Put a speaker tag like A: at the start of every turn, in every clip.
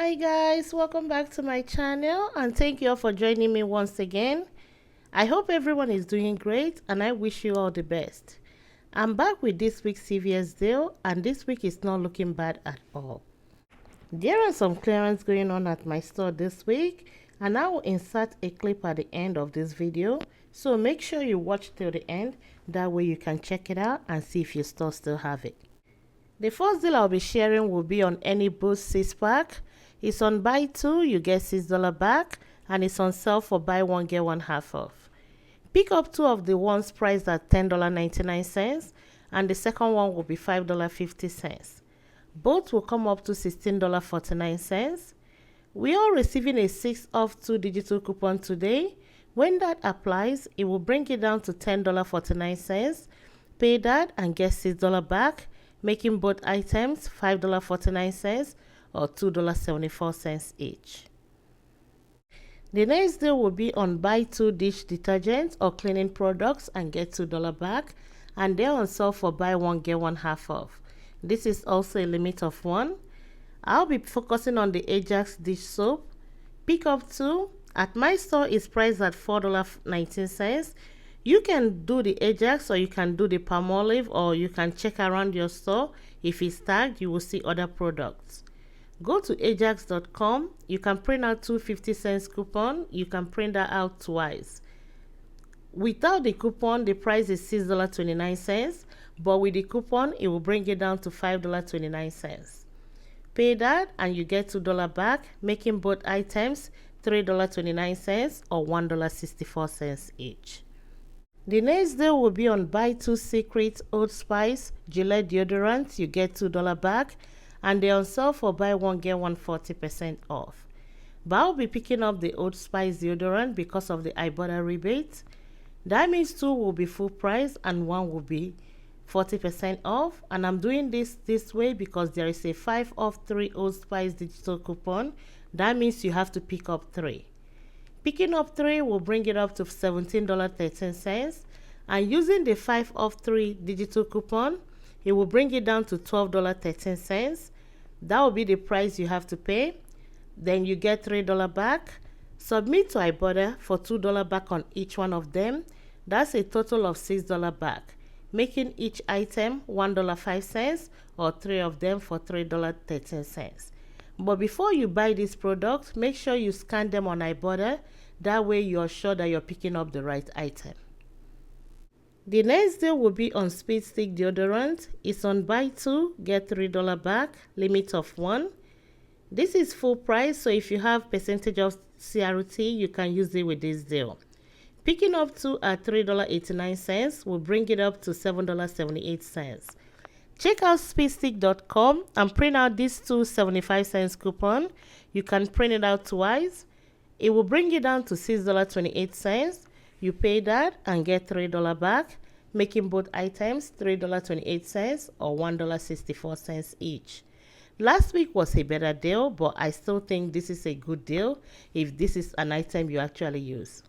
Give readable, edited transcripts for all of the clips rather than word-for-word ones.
A: Hi guys, welcome back to my channel and thank you all for joining me once again. I hope everyone is doing great and I wish you all the best. I'm back with this week's CVS deal and this week is not looking bad at all. There are some clearance going on at my store this week and I will insert a clip at the end of this video, so make sure you watch till the end, that way you can check it out and see if your store still have it. The first deal I'll be sharing will be on any Boost 6-pack. It's on buy 2, you get $6 back, and it's on sale for buy 1 get 1 half off. Pick up 2 of the ones priced at $10.99 and the second one will be $5.50. Both will come up to $16.49. We are receiving a 6 off 2 digital coupon today. When that applies, it will bring it down to $10.49. Pay that and get $6 back, making both items $5.49 or $2.74 each. The next deal will be on buy 2 dish detergents or cleaning products and get $2 back, and they're on sale for buy 1 get 1 half off. This is also a limit of 1. I'll be focusing on the Ajax dish soap. Pick up 2. At my store it's priced at $4.19. You can do the Ajax or you can do the Palmolive, or you can check around your store. If it's tagged, you will see other products. Go to ajax.com. You can print out 2 50-cent coupon. You can print that out twice. Without the coupon, the price is $6.29, but with the coupon, it will bring it down to $5.29. Pay that and you get $2 back, making both items $3.29 or $1.64 each. The next deal will be on buy 2 Secret Old Spice Gillette deodorant, you get $2 back, and they're on sale for buy 1 get 1 40% off. But I'll be picking up the Old Spice deodorant because of the Ibotta rebate. That means 2 will be full price and 1 will be 40% off, and I'm doing this way because there is a 5 off 3 Old Spice digital coupon. That means you have to pick up 3. Picking up 3 will bring it up to $17.13, and using the 5 off 3 digital coupon, it will bring it down to $12.13. That will be the price you have to pay. Then you get $3 back. Submit to Ibotta for $2 back on each one of them. That's a total of $6 back, making each item $1.05 or 3 of them for $3.13. But before you buy this product, make sure you scan them on Ibotta. That way you're sure that you're picking up the right item. The next deal will be on Speed Stick deodorant. It's on buy 2, get $3 back, limit of 1. This is full price, so if you have percentage of CRT, you can use it with this deal. Picking up 2 at $3.89 will bring it up to $7.78. Check out speedstick.com and print out this 2 75-cent coupon. You can print it out twice. It will bring it down to $6.28. You pay that and get $3 back, making both items $3.28 or $1.64 each. Last week was a better deal, but I still think this is a good deal if this is an item you actually use.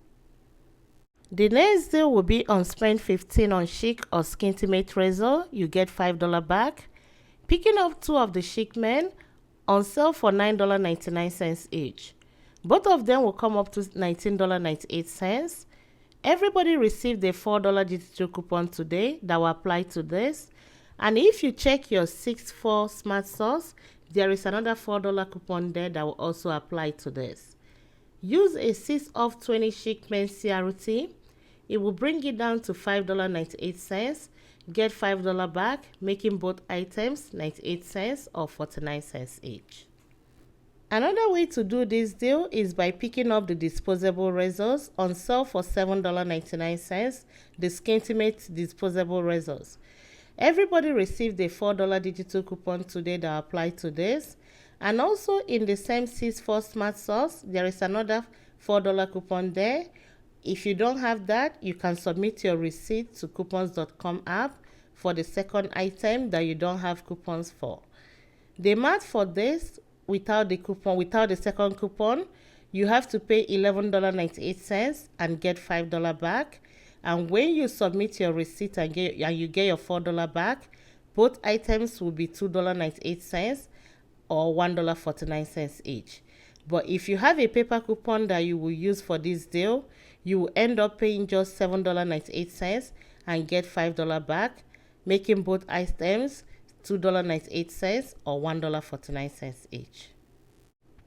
A: The next deal will be on spend $15 on Schick or Skintimate razor, you get $5 back. Picking up 2 of the Schick men on sale for $9.99 each. Both of them will come up to $19.98. Everybody received a $4 digital coupon today that will apply to this. And if you check your 6-4 Smart Sauce, there is another $4 coupon there that will also apply to this. Use a 6 off 20 Schick men CRT. It will bring it down to $5.98. Get $5 back, making both items 98 cents or 49 cents each. Another way to do this deal is by picking up the disposable razors on sale for $7.99, the Skintimate disposable razors. Everybody received a $4 digital coupon today that applied to this. And also in the same 6-4 Smart Sauce, there is another $4 coupon there. If you don't have that, you can submit your receipt to coupons.com app for the second item that you don't have coupons for. The math for this, without the second coupon, you have to pay $11.98 and get $5 back. And when you submit your receipt and you get your $4 back, both items will be $2.98 or $1.49 each. But if you have a paper coupon that you will use for this deal, you will end up paying just $7.98 and get $5 back, making both items $2.98 or $1.49 each.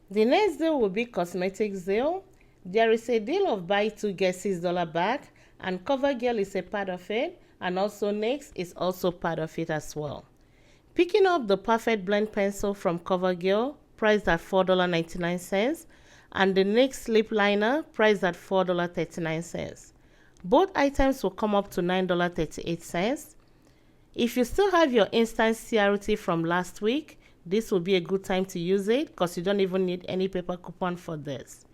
A: The next deal will be cosmetics deal. There is a deal of buy two get $6 back, and Covergirl is a part of it, and also NYX is also part of it as well. Picking up the Perfect Blend pencil from Covergirl, priced at $4.99, and the NYX lip liner, priced at $4.39. Both items will come up to $9.38. If you still have your instant CRT from last week, this will be a good time to use it because you don't even need any paper coupon for this.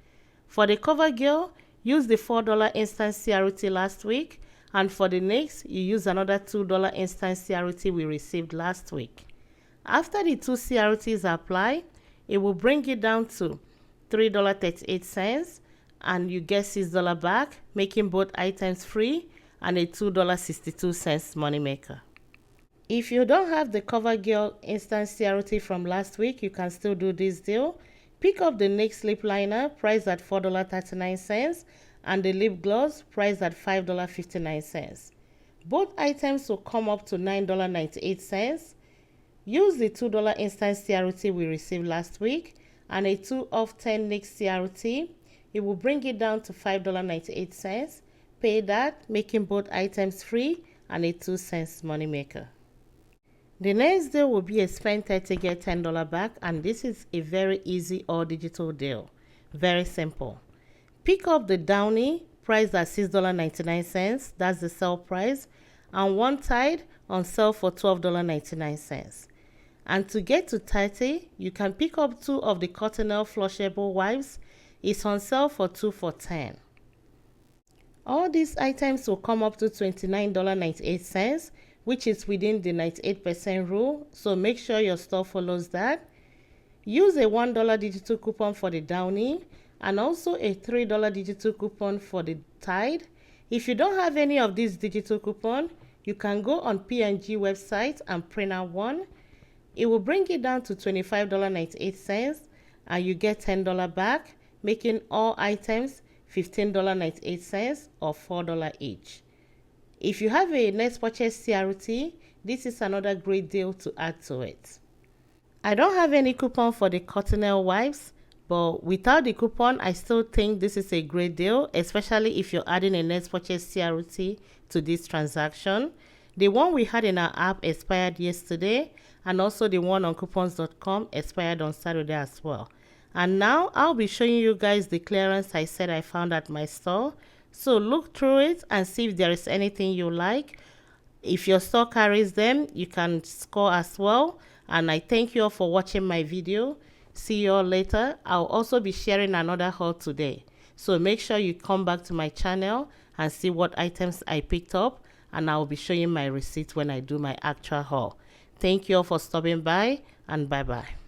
A: For the Covergirl, use the $4 instant CRT last week, and for the NYX, you use another $2 instant CRT we received last week. After the two CRTs are applied, it will bring it down to $3.38, and you get $6 back, making both items free and a $2.62 moneymaker. If you don't have the Covergirl instant CRT from last week, you can still do this deal. Pick up the NYX lip liner, priced at $4.39, and the lip gloss, priced at $5.59. Both items will come up to $9.98. Use the $2 instant CRT we received last week and a 2 off 10 NYX CRT. It will bring it down to $5.98. Pay that, making both items free and a 2 cents moneymaker. The next deal will be a spend $30 get $10 back, and this is a very easy all digital deal. Very simple. Pick up the Downy, priced at $6.99, that's the sale price, and one Tide on sale for $12.99. And to get to 30, you can pick up 2 of the Cottonelle flushable wipes. It's on sale for 2 for $10. All these items will come up to $29.98, which is within the 98% rule, so make sure your store follows that. Use a $1 digital coupon for the Downy and also a $3 digital coupon for the Tide. If you don't have any of these digital coupons, you can go on P&G website and print out one. It will bring it down to $25.98 and you get $10 back, making all items $15.98 or $4 each. If you have a next purchase CRT, this is another great deal to add to it. I don't have any coupon for the Cottonelle wipes, but without the coupon, I still think this is a great deal, especially if you're adding a next purchase CRT to this transaction. The one we had in our app expired yesterday, and also the one on coupons.com expired on Saturday as well. And now I'll be showing you guys the clearance I said I found at my store. So look through it and see if there is anything you like. If your store carries them, you can score as well. And I thank you all for watching my video. See you all later. I'll also be sharing another haul today. So make sure you come back to my channel and see what items I picked up. And I'll be showing my receipt when I do my actual haul. Thank you all for stopping by, and bye-bye.